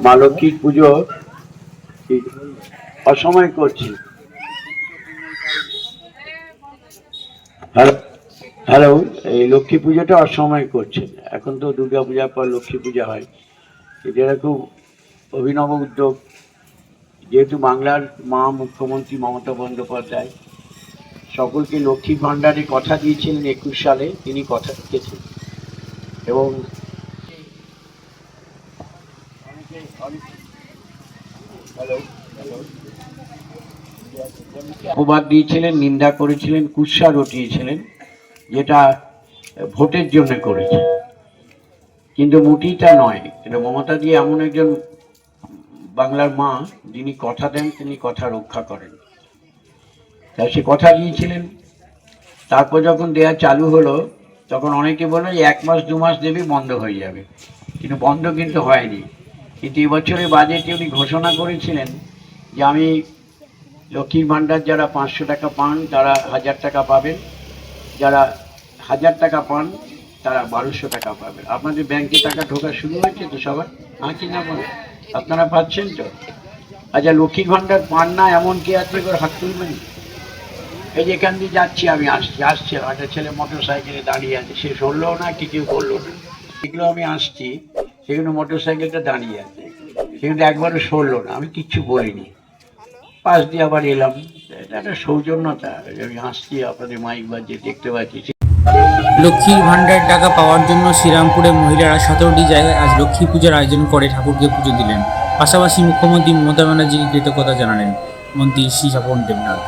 মা লক্ষ্মীর পুজো অসময় করছি। হ্যালো, এই লক্ষ্মী পুজোটা অসময় করছেন। এখন তো দুর্গা পূজার পর লক্ষ্মী পূজা হয়। এটা খুব অভিনব উদ্যোগ, যেহেতু বাংলার মা মুখ্যমন্ত্রী মমতা বন্দ্যোপাধ্যায় সকলকে লক্ষ্মী ভাণ্ডারে কথা দিয়েছিলেন 21 সালে, তিনি কথা রেখেছেন এবং অপবাদ দিয়েছিলেন, নিন্দা করেছিলেন, কুৎসা রটিয়েছিলেন, যেটা ভোটের জন্য করেছে। কিন্তু মোটেই তা নয়। এটা মমতা দিয়ে এমন একজন বাংলার মা, যিনি কথা দেন তিনি কথা রক্ষা করেন। তাই সে কথা দিয়েছিলেন, তারপর যখন দেয়া চালু হলো তখন অনেকে বললো যে 1 মাস 2 মাস দেবে, বন্ধ হয়ে যাবে, কিন্তু বন্ধ কিন্তু হয়নি। কিন্তু এবছরের বাজেটে উনি ঘোষণা করেছিলেন যে আমি লক্ষ্মীর ভাণ্ডার যারা 500 টাকা পান তারা 1000 টাকা পাবেন, যারা 1000 টাকা পান তারা 1200 টাকা পাবেন। আপনাদের ব্যাংকে টাকা ঢোকা শুরু হয়েছে তো সবার? হ্যাঁ কি না বলেন? আপনারা পাচ্ছেন তো? আচ্ছা, লক্ষ্মীর ভাণ্ডার পান না এমন কি আছে? এবার হাত তুলবেন। এই যে এখান দিয়ে যাচ্ছি আমি, আসছে একটা ছেলে মোটর সাইকেলে দাঁড়িয়ে আছে, সে শুনলো না কি কেউ বললো না, সেগুলো আমি আসছি, সেগুলো মোটর সাইকেলটা দাঁড়িয়ে আছে, সেগুলো একবারও সরলো না, আমি কিচ্ছু বলিনি, পাশ দিয়ে আবার এলাম। এটা একটা সৌজন্যতা। আমি আসছি, আপনাদের মাইক বাজছে দেখতে পাচ্ছি। লক্ষ্মীর ভাণ্ডার টাকা পাওয়ার জন্য শ্রীরামপুরে মহিলারা 17টি জায়গায় আজ লক্ষ্মী পূজার আয়োজন করে ঠাকুরকে পুজো দিলেন। পাশাপাশি মুখ্যমন্ত্রী মমতা ব্যানার্জিকে কৃতজ্ঞতা জানালেন মন্ত্রী শ্রী স্বপন দেবনাথ।